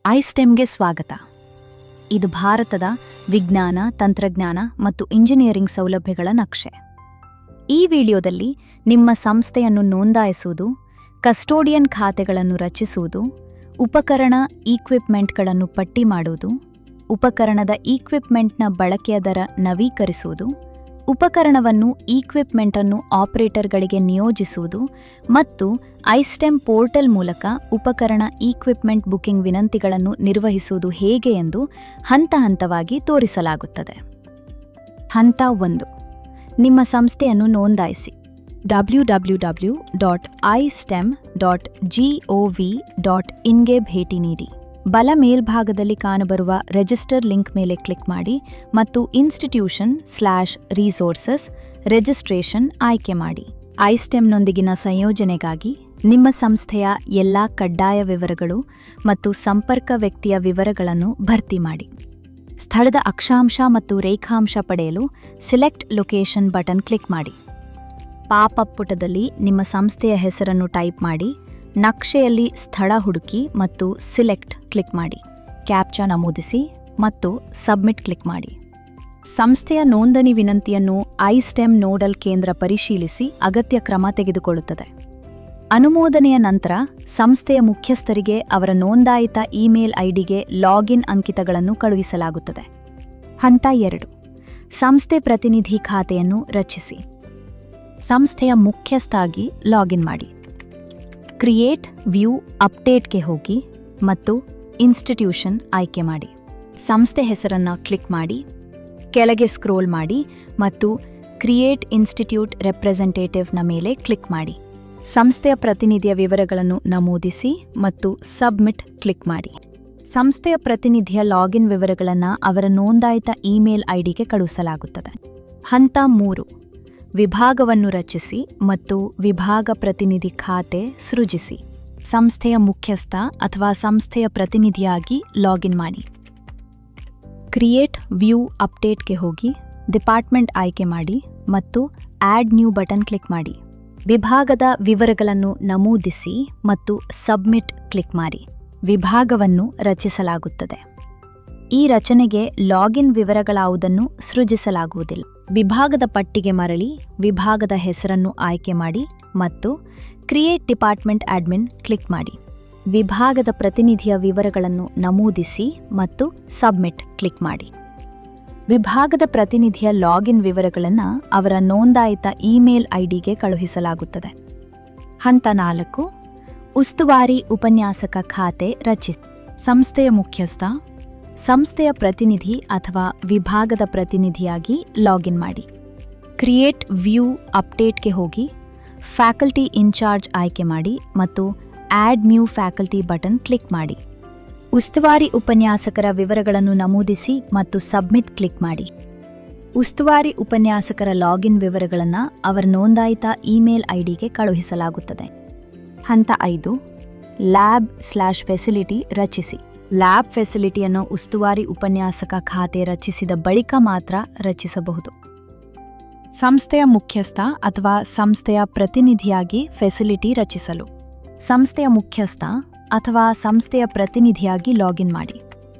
ಐಸ್ಟೆಮ್ಗೆ ಸ್ವಾಗತ. ಇದು ಭಾರತದ ವಿಜ್ಞಾನ, ತಂತ್ರಜ್ಞಾನ ಮತ್ತು ಇಂಜಿನಿಯರಿಂಗ್ ಸೌಲಭ್ಯಗಳ ನಕ್ಷೆ. ಈ ವಿಡಿಯೋದಲ್ಲಿ ನಿಮ್ಮ ಸಂಸ್ಥೆಯನ್ನು ನೋಂದಾಯಿಸುವುದು, ಕಸ್ಟೋಡಿಯನ್ ಖಾತೆಗಳನ್ನು ರಚಿಸುವುದು, ಉಪಕರಣ ಈಕ್ವಿಪ್ಮೆಂಟ್ಗಳನ್ನು ಪಟ್ಟಿ ಮಾಡುವುದು, ಉಪಕರಣದ ಈಕ್ವಿಪ್ಮೆಂಟ್ನ ಬಳಕೆಯ ದರ ನವೀಕರಿಸುವುದು, ಉಪಕರಣವನ್ನು ಈಕ್ವಿಪ್ಮೆಂಟನ್ನು ಆಪರೇಟರ್ಗಳಿಗೆ ನಿಯೋಜಿಸುವುದು ಮತ್ತು ಐಸ್ಟೆಮ್ ಪೋರ್ಟಲ್ ಮೂಲಕ ಉಪಕರಣ ಈಕ್ವಿಪ್ಮೆಂಟ್ ಬುಕಿಂಗ್ ವಿನಂತಿಗಳನ್ನು ನಿರ್ವಹಿಸುವುದು ಹೇಗೆ ಎಂದು ಹಂತ ಹಂತವಾಗಿ ತೋರಿಸಲಾಗುತ್ತದೆ. ಹಂತ 1. ನಿಮ್ಮ ಸಂಸ್ಥೆಯನ್ನು ನೋಂದಾಯಿಸಿ. www.istem.gov.in ಗೆ ಭೇಟಿ ನೀಡಿ. ಬಲ ಮೇಲ್ಭಾಗದಲ್ಲಿ ಕಾಣಬರುವ ರಿಜಿಸ್ಟರ್ ಲಿಂಕ್ ಮೇಲೆ ಕ್ಲಿಕ್ ಮಾಡಿ ಮತ್ತು ಇನ್ಸ್ಟಿಟ್ಯೂಷನ್/ರಿಸೋರ್ಸಸ್ ರಿಜಿಸ್ಟ್ರೇಷನ್ ಆಯ್ಕೆ ಮಾಡಿ. ಐಸ್ಟೆಮ್ನೊಂದಿಗಿನ ಸಂಯೋಜನೆಗಾಗಿ ನಿಮ್ಮ ಸಂಸ್ಥೆಯ ಎಲ್ಲಾ ಕಡ್ಡಾಯ ವಿವರಗಳು ಮತ್ತು ಸಂಪರ್ಕ ವ್ಯಕ್ತಿಯ ವಿವರಗಳನ್ನು ಭರ್ತಿ ಮಾಡಿ. ಸ್ಥಳದ ಅಕ್ಷಾಂಶ ಮತ್ತು ರೇಖಾಂಶ ಪಡೆಯಲು ಸಿಲೆಕ್ಟ್ ಲೊಕೇಶನ್ ಬಟನ್ ಕ್ಲಿಕ್ ಮಾಡಿ. ಪಾಪ್ಅಪ್ ಪುಟದಲ್ಲಿ ನಿಮ್ಮ ಸಂಸ್ಥೆಯ ಹೆಸರನ್ನು ಟೈಪ್ ಮಾಡಿ, ನಕ್ಷೆಯಲ್ಲಿ ಸ್ಥಳ ಹುಡುಕಿ ಮತ್ತು ಸಿಲೆಕ್ಟ್ ಕ್ಲಿಕ್ ಮಾಡಿ. ಕ್ಯಾಪ್ಚಾ ನಮೂದಿಸಿ ಮತ್ತು ಸಬ್ಮಿಟ್ ಕ್ಲಿಕ್ ಮಾಡಿ. ಸಂಸ್ಥೆಯ ನೋಂದಣಿ ವಿನಂತಿಯನ್ನು ಐಸ್ಟೆಮ್ ನೋಡಲ್ ಕೇಂದ್ರ ಪರಿಶೀಲಿಸಿ ಅಗತ್ಯ ಕ್ರಮ ತೆಗೆದುಕೊಳ್ಳುತ್ತದೆ. ಅನುಮೋದನೆಯ ನಂತರ ಸಂಸ್ಥೆಯ ಮುಖ್ಯಸ್ಥರಿಗೆ ಅವರ ನೋಂದಾಯಿತ ಇಮೇಲ್ ಐಡಿಗೆ ಲಾಗಿನ್ ಅಂಕಿತಗಳನ್ನು ಕಳುಹಿಸಲಾಗುತ್ತದೆ. ಹಂತ 2. ಸಂಸ್ಥೆ ಪ್ರತಿನಿಧಿ ಖಾತೆಯನ್ನು ರಚಿಸಿ. ಸಂಸ್ಥೆಯ ಮುಖ್ಯಸ್ಥಾಗಿ ಲಾಗಿನ್ ಮಾಡಿ. ಕ್ರಿಯೇಟ್ ವ್ಯೂ ಅಪ್ಡೇಟ್ಗೆ ಹೋಗಿ ಮತ್ತು ಇನ್ಸ್ಟಿಟ್ಯೂಷನ್ ಆಯ್ಕೆ ಮಾಡಿ. ಸಂಸ್ಥೆ ಹೆಸರನ್ನು ಕ್ಲಿಕ್ ಮಾಡಿ, ಕೆಳಗೆ ಸ್ಕ್ರೋಲ್ ಮಾಡಿ ಮತ್ತು ಕ್ರಿಯೇಟ್ ಇನ್ಸ್ಟಿಟ್ಯೂಟ್ ರೆಪ್ರೆಸೆಂಟೇಟಿವ್ನ ಮೇಲೆ ಕ್ಲಿಕ್ ಮಾಡಿ. ಸಂಸ್ಥೆಯ ಪ್ರತಿನಿಧಿಯ ವಿವರಗಳನ್ನು ನಮೂದಿಸಿ ಮತ್ತು ಸಬ್ಮಿಟ್ ಕ್ಲಿಕ್ ಮಾಡಿ. ಸಂಸ್ಥೆಯ ಪ್ರತಿನಿಧಿಯ ಲಾಗಿನ್ ವಿವರಗಳನ್ನು ಅವರ ನೋಂದಾಯಿತ ಇಮೇಲ್ ಐಡಿಗೆ ಕಳುಹಿಸಲಾಗುತ್ತದೆ. ಹಂತ 3. ವಿಭಾಗವನ್ನು ರಚಿಸಿ ಮತ್ತು ವಿಭಾಗ ಪ್ರತಿನಿಧಿ ಖಾತೆ ಸೃಜಿಸಿ. ಸಂಸ್ಥೆಯ ಮುಖ್ಯಸ್ಥ ಅಥವಾ ಸಂಸ್ಥೆಯ ಪ್ರತಿನಿಧಿಯಾಗಿ ಲಾಗಿನ್ ಮಾಡಿ. ಕ್ರಿಯೇಟ್ ವ್ಯೂ ಅಪ್ಡೇಟ್ಗೆ ಹೋಗಿ ಡಿಪಾರ್ಟ್ಮೆಂಟ್ ಆಯ್ಕೆ ಮಾಡಿ ಮತ್ತು ಆಡ್ ನ್ಯೂ ಬಟನ್ ಕ್ಲಿಕ್ ಮಾಡಿ. ವಿಭಾಗದ ವಿವರಗಳನ್ನು ನಮೂದಿಸಿ ಮತ್ತು ಸಬ್ಮಿಟ್ ಕ್ಲಿಕ್ ಮಾಡಿ. ವಿಭಾಗವನ್ನು ರಚಿಸಲಾಗುತ್ತದೆ. ಈ ರಚನೆಗೆ ಲಾಗಿನ್ ವಿವರಗಳಾವುದನ್ನು ಸೃಜಿಸಲಾಗುವುದಿಲ್ಲ. ವಿಭಾಗದ ಪಟ್ಟಿಗೆ ಮರಳಿ ವಿಭಾಗದ ಹೆಸರನ್ನು ಆಯ್ಕೆ ಮಾಡಿ ಮತ್ತು ಕ್ರಿಯೇಟ್ ಡಿಪಾರ್ಟ್ಮೆಂಟ್ ಅಡ್ಮಿನ್ ಕ್ಲಿಕ್ ಮಾಡಿ. ವಿಭಾಗದ ಪ್ರತಿನಿಧಿಯ ವಿವರಗಳನ್ನು ನಮೂದಿಸಿ ಮತ್ತು ಸಬ್ಮಿಟ್ ಕ್ಲಿಕ್ ಮಾಡಿ. ವಿಭಾಗದ ಪ್ರತಿನಿಧಿಯ ಲಾಗಿನ್ ವಿವರಗಳನ್ನು ಅವರ ನೋಂದಾಯಿತ ಇಮೇಲ್ ಐಡಿಗೆ ಕಳುಹಿಸಲಾಗುತ್ತದೆ. ಹಂತ 4. ಉಸ್ತುವಾರಿ ಉಪನ್ಯಾಸಕ ಖಾತೆ ರಚಿಸಿ. ಸಂಸ್ಥೆಯ ಮುಖ್ಯಸ್ಥ, ಸಂಸ್ಥೆಯ ಪ್ರತಿನಿಧಿ ಅಥವಾ ವಿಭಾಗದ ಪ್ರತಿನಿಧಿಯಾಗಿ ಲಾಗಿನ್ ಮಾಡಿ. ಕ್ರಿಯೇಟ್ ವ್ಯೂ ಅಪ್ಡೇಟ್ಗೆ ಹೋಗಿ ಫ್ಯಾಕಲ್ಟಿ ಇನ್ಚಾರ್ಜ್ ಆಯ್ಕೆ ಮಾಡಿ ಮತ್ತು add new faculty button click ಮಾಡಿ. ಉಸ್ತುವಾರಿ ಉಪನ್ಯಾಸಕರ ವಿವರಗಳನ್ನು ನಮೂದಿಸಿ ಮತ್ತು ಸಬ್ಮಿಟ್ ಕ್ಲಿಕ್ ಮಾಡಿ. ಉಸ್ತುವಾರಿ ಉಪನ್ಯಾಸಕರ ಲಾಗಿನ್ ವಿವರಗಳನ್ನು ಅವರ ನೋಂದಾಯಿತ ಇಮೇಲ್ ಐಡಿಗೆ ಕಳುಹಿಸಲಾಗುತ್ತದೆ. ಹಂತ 5. ಲ್ಯಾಬ್/ಫೆಸಿಲಿಟಿ ರಚಿಸಿ. ಲ್ಯಾಬ್ ಫೆಸಿಲಿಟಿಯನ್ನು ಉಸ್ತುವಾರಿ ಉಪನ್ಯಾಸಕ ಖಾತೆ ರಚಿಸಿದ ಬಳಿಕ ಮಾತ್ರ ರಚಿಸಬಹುದು. ಸಂಸ್ಥೆಯ ಮುಖ್ಯಸ್ಥ ಅಥವಾ ಸಂಸ್ಥೆಯ ಪ್ರತಿನಿಧಿಯಾಗಿ ಫೆಸಿಲಿಟಿ ರಚಿಸಲು ಸಂಸ್ಥೆಯ ಮುಖ್ಯಸ್ಥ ಅಥವಾ ಸಂಸ್ಥೆಯ ಪ್ರತಿನಿಧಿಯಾಗಿ ಲಾಗಿನ್ ಮಾಡಿ.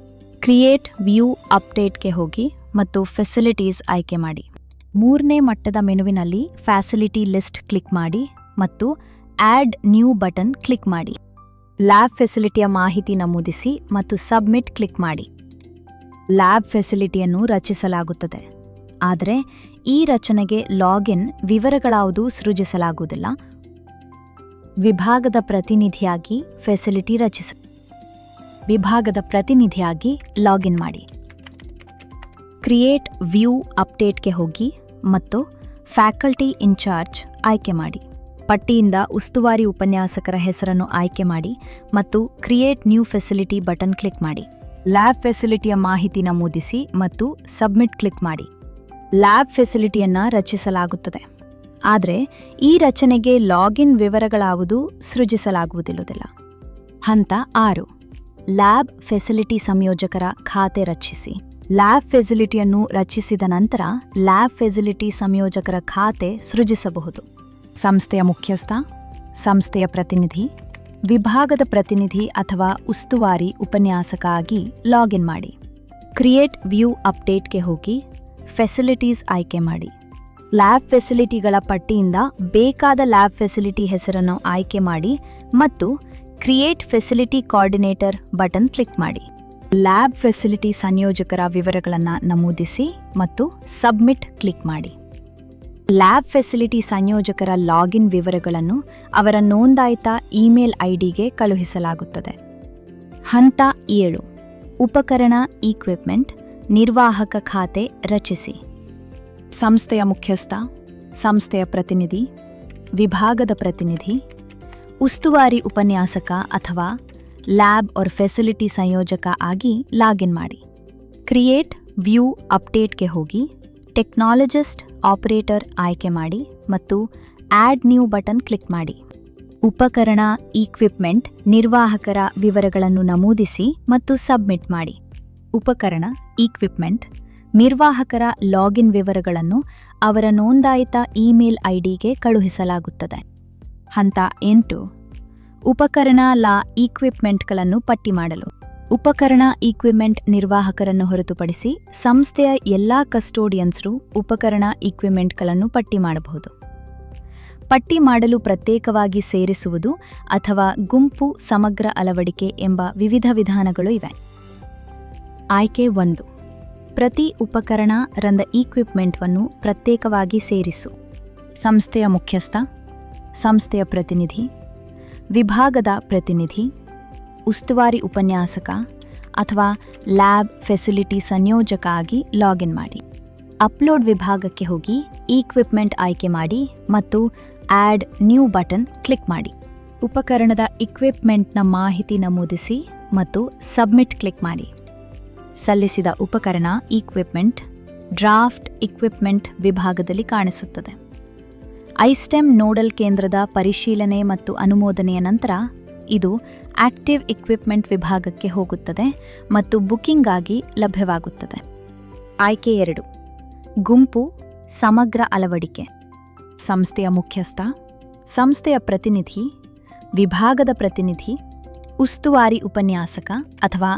ಕ್ರಿಯೇಟ್ ವ್ಯೂ ಅಪ್ಡೇಟ್ಗೆ ಹೋಗಿ ಮತ್ತು ಫೆಸಿಲಿಟೀಸ್ ಆಯ್ಕೆ ಮಾಡಿ. 3ನೇ ಮಟ್ಟದ ಮೆನುವಿನಲ್ಲಿ ಫ್ಯಾಸಿಲಿಟಿ ಲಿಸ್ಟ್ ಕ್ಲಿಕ್ ಮಾಡಿ ಮತ್ತು ಆಡ್ ನ್ಯೂ ಬಟನ್ ಕ್ಲಿಕ್ ಮಾಡಿ. ಲ್ಯಾಬ್ ಫೆಸಿಲಿಟಿಯ ಮಾಹಿತಿ ನಮೂದಿಸಿ ಮತ್ತು ಸಬ್ಮಿಟ್ ಕ್ಲಿಕ್ ಮಾಡಿ. ಲ್ಯಾಬ್ ಫೆಸಿಲಿಟಿಯನ್ನು ರಚಿಸಲಾಗುತ್ತದೆ, ಆದರೆ ಈ ರಚನೆಗೆ ಲಾಗಿನ್ ವಿವರಗಳಾವುದೂ ಸೃಜಿಸಲಾಗುವುದಿಲ್ಲ. ವಿಭಾಗದ ಪ್ರತಿನಿಧಿಯಾಗಿ ಫೆಸಿಲಿಟಿ ರಚಿಸಿ. ವಿಭಾಗದ ಪ್ರತಿನಿಧಿಯಾಗಿ ಲಾಗಿನ್ ಮಾಡಿ. ಕ್ರಿಯೇಟ್ ವ್ಯೂ ಅಪ್ಡೇಟ್ಗೆ ಹೋಗಿ ಮತ್ತು ಫ್ಯಾಕಲ್ಟಿ ಇನ್ಚಾರ್ಜ್ ಆಯ್ಕೆ ಮಾಡಿ. ಪಟ್ಟಿಯಿಂದ ಉಸ್ತುವಾರಿ ಉಪನ್ಯಾಸಕರ ಹೆಸರನ್ನು ಆಯ್ಕೆ ಮಾಡಿ ಮತ್ತು create new facility button click ಮಾಡಿ. ಲ್ಯಾಬ್ ಫೆಸಿಲಿಟಿಯ ಮಾಹಿತಿ ನಮೂದಿಸಿ ಮತ್ತು ಸಬ್ಮಿಟ್ ಕ್ಲಿಕ್ ಮಾಡಿ. ಲ್ಯಾಬ್ ಫೆಸಿಲಿಟಿಯನ್ನು ರಚಿಸಲಾಗುತ್ತದೆ, ಆದರೆ ಈ ರಚನೆಗೆ ಲಾಗಿನ್ ವಿವರಗಳಾವುದೂ ಸೃಜಿಸಲಾಗುವುದಿಲ್ಲ. ಹಂತ 6. ಲ್ಯಾಬ್ ಫೆಸಿಲಿಟಿ ಸಂಯೋಜಕರ ಖಾತೆ ರಚಿಸಿ. ಲ್ಯಾಬ್ ಫೆಸಿಲಿಟಿಯನ್ನು ರಚಿಸಿದ ನಂತರ ಲ್ಯಾಬ್ ಫೆಸಿಲಿಟಿ ಸಂಯೋಜಕರ ಖಾತೆ ಸೃಜಿಸಬಹುದು. ಸಂಸ್ಥೆಯ ಮುಖ್ಯಸ್ಥ, ಸಂಸ್ಥೆಯ ಪ್ರತಿನಿಧಿ, ವಿಭಾಗದ ಪ್ರತಿನಿಧಿ ಅಥವಾ ಉಸ್ತುವಾರಿ ಉಪನ್ಯಾಸಕ ಆಗಿ ಲಾಗಿನ್ ಮಾಡಿ. ಕ್ರಿಯೇಟ್ ವ್ಯೂ ಅಪ್ಡೇಟ್ಗೆ ಹೋಗಿ ಫೆಸಿಲಿಟೀಸ್ ಆಯ್ಕೆ ಮಾಡಿ. ಲ್ಯಾಬ್ ಫೆಸಿಲಿಟಿಗಳ ಪಟ್ಟಿಯಿಂದ ಬೇಕಾದ ಲ್ಯಾಬ್ ಫೆಸಿಲಿಟಿ ಹೆಸರನ್ನು ಆಯ್ಕೆ ಮಾಡಿ ಮತ್ತು create facility coordinator button click ಮಾಡಿ. ಲ್ಯಾಬ್ ಫೆಸಿಲಿಟಿ ಸಂಯೋಜಕರ ವಿವರಗಳನ್ನು ನಮೂದಿಸಿ ಮತ್ತು ಸಬ್ಮಿಟ್ ಕ್ಲಿಕ್ ಮಾಡಿ. ಲ್ಯಾಬ್ ಫೆಸಿಲಿಟಿ ಸಂಯೋಜಕರ ಲಾಗಿನ್ ವಿವರಗಳನ್ನು ಅವರ ನೋಂದಾಯಿತ ಇಮೇಲ್ ಐಡಿಗೆ ಕಳುಹಿಸಲಾಗುತ್ತದೆ. ಹಂತ 7. ಉಪಕರಣ ಇಕ್ವಿಪ್ಮೆಂಟ್ ನಿರ್ವಾಹಕ ಖಾತೆ ರಚಿಸಿ. ಸಂಸ್ಥೆಯ ಮುಖ್ಯಸ್ಥ, ಸಂಸ್ಥೆಯ ಪ್ರತಿನಿಧಿ, ವಿಭಾಗದ ಪ್ರತಿನಿಧಿ, ಉಸ್ತುವಾರಿ ಉಪನ್ಯಾಸಕ ಅಥವಾ ಲ್ಯಾಬ್ ಆರ್ ಫೆಸಿಲಿಟಿ ಸಂಯೋಜಕ ಆಗಿ ಲಾಗಿನ್ ಮಾಡಿ. ಕ್ರಿಯೇಟ್ ವ್ಯೂ ಅಪ್ಡೇಟ್ಗೆ ಹೋಗಿ ಟೆಕ್ನಾಲಜಿಸ್ಟ್ ಆಪರೇಟರ್ ಆಯ್ಕೆ ಮಾಡಿ ಮತ್ತು ಆ್ಯಡ್ ನ್ಯೂ ಬಟನ್ ಕ್ಲಿಕ್ ಮಾಡಿ. ಉಪಕರಣ ಇಕ್ವಿಪ್ಮೆಂಟ್ ನಿರ್ವಾಹಕರ ವಿವರಗಳನ್ನು ನಮೂದಿಸಿ ಮತ್ತು ಸಬ್ಮಿಟ್ ಮಾಡಿ. ಉಪಕರಣ ಇಕ್ವಿಪ್ಮೆಂಟ್ ನಿರ್ವಾಹಕರ ಲಾಗಿನ್ ವಿವರಗಳನ್ನು ಅವರ ನೋಂದಾಯಿತ ಇಮೇಲ್ ಐಡಿಗೆ ಕಳುಹಿಸಲಾಗುತ್ತದೆ. ಹಂತ 8. ಉಪಕರಣ ಇಕ್ವಿಪ್ಮೆಂಟ್ಗಳನ್ನು ಪಟ್ಟಿ ಮಾಡಲು. ಉಪಕರಣ ಇಕ್ವಿಪ್ಮೆಂಟ್ ನಿರ್ವಾಹಕರನ್ನು ಹೊರತುಪಡಿಸಿ ಸಂಸ್ಥೆಯ ಎಲ್ಲಾ ಕಸ್ಟೋಡಿಯನ್ಸ್ರು ಉಪಕರಣ ಇಕ್ವಿಪ್ಮೆಂಟ್ಗಳನ್ನು ಪಟ್ಟಿ ಮಾಡಬಹುದು. ಪಟ್ಟಿ ಮಾಡಲು ಪ್ರತ್ಯೇಕವಾಗಿ ಸೇರಿಸುವುದು ಅಥವಾ ಗುಂಪು ಸಮಗ್ರ ಅಳವಡಿಕೆ ಎಂಬ ವಿವಿಧ ವಿಧಾನಗಳು ಇವೆ. ಆಯ್ಕೆ 1. ಪ್ರತಿ ಉಪಕರಣ ರಂದ ಇಕ್ವಿಪ್ಮೆಂಟ್ವನ್ನು ಪ್ರತ್ಯೇಕವಾಗಿ ಸೇರಿಸು. ಸಂಸ್ಥೆಯ ಮುಖ್ಯಸ್ಥ, ಸಂಸ್ಥೆಯ ಪ್ರತಿನಿಧಿ, ವಿಭಾಗದ ಪ್ರತಿನಿಧಿ, ಉಸ್ತುವಾರಿ ಉಪನ್ಯಾಸಕ ಅಥವಾ ಲ್ಯಾಬ್ ಫೆಸಿಲಿಟಿ ಸಂಯೋಜಕ ಆಗಿ ಲಾಗಿನ್ ಮಾಡಿ. ಅಪ್ಲೋಡ್ ವಿಭಾಗಕ್ಕೆ ಹೋಗಿ ಇಕ್ವಿಪ್ಮೆಂಟ್ ಆಯ್ಕೆ ಮಾಡಿ ಮತ್ತು ಆ್ಯಡ್ ನ್ಯೂ ಬಟನ್ ಕ್ಲಿಕ್ ಮಾಡಿ. ಉಪಕರಣದ ಇಕ್ವಿಪ್ಮೆಂಟ್ನ ಮಾಹಿತಿ ನಮೂದಿಸಿ ಮತ್ತು ಸಬ್ಮಿಟ್ ಕ್ಲಿಕ್ ಮಾಡಿ. ಸಲ್ಲಿಸಿದ ಉಪಕರಣ ಇಕ್ವಿಪ್ಮೆಂಟ್ ಡ್ರಾಫ್ಟ್ ಇಕ್ವಿಪ್ಮೆಂಟ್ ವಿಭಾಗದಲ್ಲಿ ಕಾಣಿಸುತ್ತದೆ. ಐಸ್ಟೆಮ್ ನೋಡಲ್ ಕೇಂದ್ರದ ಪರಿಶೀಲನೆ ಮತ್ತು ಅನುಮೋದನೆಯ ನಂತರ ಇದು ಆಕ್ಟಿವ್ ಇಕ್ವಿಪ್ಮೆಂಟ್ ವಿಭಾಗಕ್ಕೆ ಹೋಗುತ್ತದೆ ಮತ್ತು ಬುಕಿಂಗ್ ಆಗಿ ಲಭ್ಯವಾಗುತ್ತದೆ. ಆಯ್ಕೆ 2. ಗುಂಪು ಸಮಗ್ರ ಅಳವಡಿಕೆ. ಸಂಸ್ಥೆಯ ಮುಖ್ಯಸ್ಥ, ಸಂಸ್ಥೆಯ ಪ್ರತಿನಿಧಿ, ವಿಭಾಗದ ಪ್ರತಿನಿಧಿ, ಉಸ್ತುವಾರಿ ಉಪನ್ಯಾಸಕ ಅಥವಾ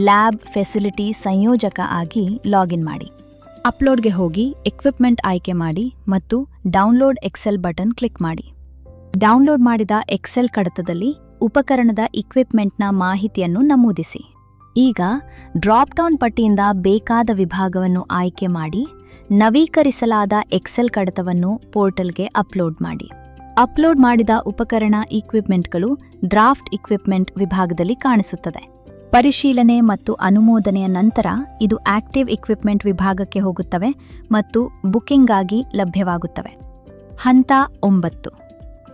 ಲ್ಯಾಬ್ ಫೆಸಿಲಿಟಿ ಸಂಯೋಜಕ ಆಗಿ ಲಾಗಿನ್ ಮಾಡಿ. ಅಪ್ಲೋಡ್ಗೆ ಹೋಗಿ ಎಕ್ವಿಪ್ಮೆಂಟ್ ಆಯ್ಕೆ ಮಾಡಿ ಮತ್ತು ಡೌನ್ಲೋಡ್ ಎಕ್ಸೆಲ್ ಬಟನ್ ಕ್ಲಿಕ್ ಮಾಡಿ. ಡೌನ್ಲೋಡ್ ಮಾಡಿದ ಎಕ್ಸೆಲ್ ಕಡತದಲ್ಲಿ ಉಪಕರಣದ ಇಕ್ವಿಪ್ಮೆಂಟ್ನ ಮಾಹಿತಿಯನ್ನು ನಮೂದಿಸಿ. ಈಗ ಡ್ರಾಪ್ ಡೌನ್ ಪಟ್ಟಿಯಿಂದ ಬೇಕಾದ ವಿಭಾಗವನ್ನು ಆಯ್ಕೆ ಮಾಡಿ ನವೀಕರಿಸಲಾದ ಎಕ್ಸೆಲ್ ಕಡತವನ್ನು ಪೋರ್ಟಲ್ಗೆ ಅಪ್ಲೋಡ್ ಮಾಡಿ. ಅಪ್ಲೋಡ್ ಮಾಡಿದ ಉಪಕರಣ ಇಕ್ವಿಪ್ಮೆಂಟ್ಗಳು ಡ್ರಾಫ್ಟ್ ಇಕ್ವಿಪ್ಮೆಂಟ್ ವಿಭಾಗದಲ್ಲಿ ಕಾಣಿಸುತ್ತದೆ. ಪರಿಶೀಲನೆ ಮತ್ತು ಅನುಮೋದನೆಯ ನಂತರ ಇದು ಆಕ್ಟಿವ್ ಇಕ್ವಿಪ್ಮೆಂಟ್ ವಿಭಾಗಕ್ಕೆ ಹೋಗುತ್ತವೆ ಮತ್ತು ಬುಕಿಂಗ್ ಆಗಿ ಲಭ್ಯವಾಗುತ್ತವೆ. ಹಂತ 9.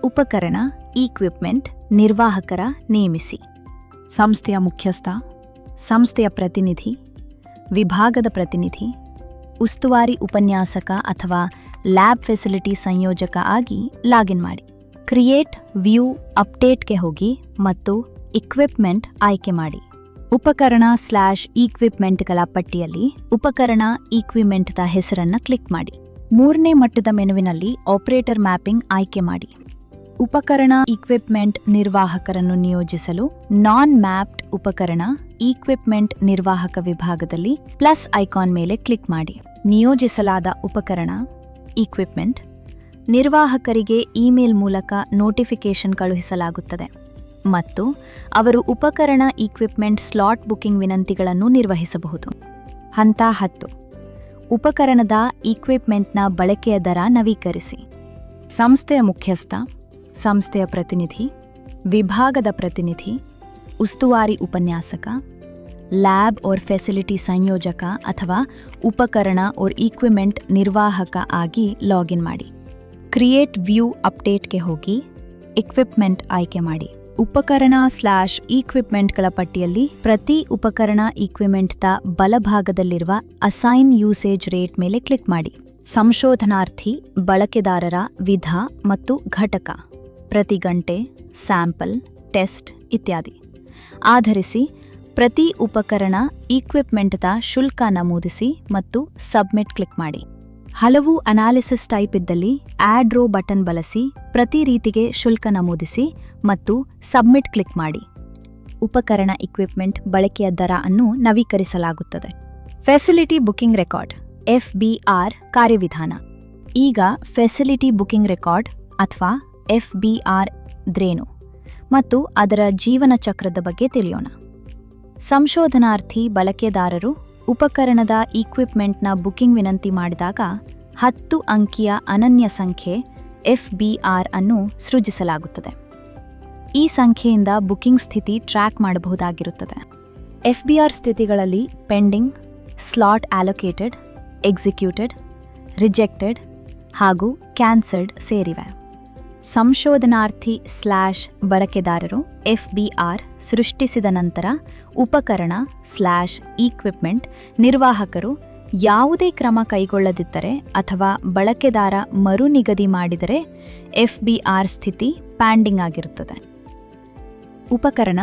ಉಪಕರಣ ಇಕ್ವಿಪ್ಮೆಂಟ್ ನಿರ್ವಾಹಕರ ನೇಮಿಸಿ. ಸಂಸ್ಥೆಯ ಮುಖ್ಯಸ್ಥ, ಸಂಸ್ಥೆಯ ಪ್ರತಿನಿಧಿ, ವಿಭಾಗದ ಪ್ರತಿನಿಧಿ, ಉಸ್ತುವಾರಿ ಉಪನ್ಯಾಸಕ ಅಥವಾ ಲ್ಯಾಬ್ ಫೆಸಿಲಿಟಿ ಸಂಯೋಜಕ ಆಗಿ ಲಾಗಿನ್ ಮಾಡಿ. ಕ್ರಿಯೇಟ್ ವ್ಯೂ ಅಪ್ಡೇಟ್ಗೆ ಹೋಗಿ ಮತ್ತು ಇಕ್ವಿಪ್ಮೆಂಟ್ ಆಯ್ಕೆ ಮಾಡಿ. ಉಪಕರಣ /ಇಕ್ವಿಪ್ಮೆಂಟ್ಗಳ ಪಟ್ಟಿಯಲ್ಲಿ ಉಪಕರಣ ಇಕ್ವಿಪ್ಮೆಂಟ್ದ ಹೆಸರನ್ನು ಕ್ಲಿಕ್ ಮಾಡಿ. 3ನೇ ಮಟ್ಟದ ಮೆನುವಿನಲ್ಲಿ ಆಪರೇಟರ್ ಮ್ಯಾಪಿಂಗ್ ಆಯ್ಕೆ ಮಾಡಿ. ಉಪಕರಣ ಇಕ್ವಿಪ್ಮೆಂಟ್ ನಿರ್ವಾಹಕರನ್ನು ನಿಯೋಜಿಸಲು ನಾನ್ ಮ್ಯಾಪ್ಡ್ ಉಪಕರಣ ಇಕ್ವಿಪ್ಮೆಂಟ್ ನಿರ್ವಾಹಕ ವಿಭಾಗದಲ್ಲಿ ಪ್ಲಸ್ ಐಕಾನ್ ಮೇಲೆ ಕ್ಲಿಕ್ ಮಾಡಿ. ನಿಯೋಜಿಸಲಾದ ಉಪಕರಣ ಇಕ್ವಿಪ್ಮೆಂಟ್ ನಿರ್ವಾಹಕರಿಗೆ ಇಮೇಲ್ ಮೂಲಕ ನೋಟಿಫಿಕೇಶನ್ ಕಳುಹಿಸಲಾಗುತ್ತದೆ ಮತ್ತು ಅವರು ಉಪಕರಣ ಇಕ್ವಿಪ್ಮೆಂಟ್ ಸ್ಲಾಟ್ ಬುಕಿಂಗ್ ವಿನಂತಿಗಳನ್ನು ನಿರ್ವಹಿಸಬಹುದು. ಹಂತ 10. ಉಪಕರಣದ ಇಕ್ವಿಪ್ಮೆಂಟ್ನ ಬಳಕೆಯ ದರ ನವೀಕರಿಸಿ. ಸಂಸ್ಥೆಯ ಮುಖ್ಯಸ್ಥ, ಸಂಸ್ಥೆಯ ಪ್ರತಿನಿಧಿ, ವಿಭಾಗದ ಪ್ರತಿನಿಧಿ, ಉಸ್ತುವಾರಿ ಉಪನ್ಯಾಸಕ, ಲ್ಯಾಬ್ ಆರ್ ಫೆಸಿಲಿಟಿ ಸಂಯೋಜಕ ಅಥವಾ ಉಪಕರಣ ಆರ್ ಇಕ್ವಿಪ್ಮೆಂಟ್ ನಿರ್ವಾಹಕ ಆಗಿ ಲಾಗಿನ್ ಮಾಡಿ. ಕ್ರಿಯೇಟ್ ವ್ಯೂ ಅಪ್ಡೇಟ್ಗೆ ಹೋಗಿ ಇಕ್ವಿಪ್ಮೆಂಟ್ ಆಯ್ಕೆ ಮಾಡಿ. ಉಪಕರಣ /ಇಕ್ವಿಪ್ಮೆಂಟ್ಗಳ ಪಟ್ಟಿಯಲ್ಲಿ ಪ್ರತಿ ಉಪಕರಣ ಇಕ್ವಿಪ್ಮೆಂಟ್ದ ಬಲಭಾಗದಲ್ಲಿರುವ ಅಸೈನ್ ಯೂಸೇಜ್ ರೇಟ್ ಮೇಲೆ ಕ್ಲಿಕ್ ಮಾಡಿ. ಸಂಶೋಧನಾರ್ಥಿ ಬಳಕೆದಾರರ ವಿಧ ಮತ್ತು ಘಟಕ, ಪ್ರತಿ ಗಂಟೆ, ಸ್ಯಾಂಪಲ್, ಟೆಸ್ಟ್ ಇತ್ಯಾದಿ ಆಧರಿಸಿ ಪ್ರತಿ ಉಪಕರಣ ಇಕ್ವಿಪ್ಮೆಂಟ್ದ ಶುಲ್ಕ ನಮೂದಿಸಿ ಮತ್ತು ಸಬ್ಮಿಟ್ ಕ್ಲಿಕ್ ಮಾಡಿ. ಹಲವು ಅನಾಲಿಸಿಸ್ ಟೈಪ್ ಇದ್ದಲ್ಲಿ ಆಡ್ ರೋ ಬಟನ್ ಬಳಸಿ ಪ್ರತಿ ರೀತಿಗೆ ಶುಲ್ಕ ನಮೂದಿಸಿ ಮತ್ತು ಸಬ್ಮಿಟ್ ಕ್ಲಿಕ್ ಮಾಡಿ. ಉಪಕರಣ ಇಕ್ವಿಪ್ಮೆಂಟ್ ಬಳಕೆಯ ದರ ಅನ್ನು ನವೀಕರಿಸಲಾಗುತ್ತದೆ. ಫೆಸಿಲಿಟಿ ಬುಕಿಂಗ್ ರೆಕಾರ್ಡ್ FBR ಕಾರ್ಯವಿಧಾನ. ಈಗ ಫೆಸಿಲಿಟಿ ಬುಕಿಂಗ್ ರೆಕಾರ್ಡ್ ಅಥವಾ FBR ದ್ರೇನು ಮತ್ತು ಅದರ ಜೀವನ ಚಕ್ರದ ಬಗ್ಗೆ ತಿಳಿಯೋಣ. ಸಂಶೋಧನಾರ್ಥಿ ಬಳಕೆದಾರರು ಉಪಕರಣದ ಇಕ್ವಿಪ್ಮೆಂಟ್ನ ಬುಕಿಂಗ್ ವಿನಂತಿ ಮಾಡಿದಾಗ 10 ಅಂಕಿಯ ಅನನ್ಯ ಸಂಖ್ಯೆ FBR ಅನ್ನು ಸೃಜಿಸಲಾಗುತ್ತದೆ. ಈ ಸಂಖ್ಯೆಯಿಂದ ಬುಕಿಂಗ್ ಸ್ಥಿತಿ ಟ್ರ್ಯಾಕ್ ಮಾಡಬಹುದಾಗಿರುತ್ತದೆ. FBR ಸ್ಥಿತಿಗಳಲ್ಲಿ pending, slot allocated, executed, rejected ಹಾಗೂ ಕ್ಯಾನ್ಸಲ್ಡ್ ಸೇರಿವೆ. ಸಂಶೋಧನಾರ್ಥಿ ಬಳಕೆದಾರರು FBR ಸೃಷ್ಟಿಸಿದ ನಂತರ ಉಪಕರಣ ಇಕ್ವಿಪ್ಮೆಂಟ್ ನಿರ್ವಾಹಕರು ಯಾವುದೇ ಕ್ರಮ ಕೈಗೊಳ್ಳದಿದ್ದರೆ ಅಥವಾ ಬಳಕೆದಾರ ಮರು ನಿಗದಿ ಮಾಡಿದರೆ FBR ಸ್ಥಿತಿ ಪ್ಯಾಂಡಿಂಗ್ ಆಗಿರುತ್ತದೆ. ಉಪಕರಣ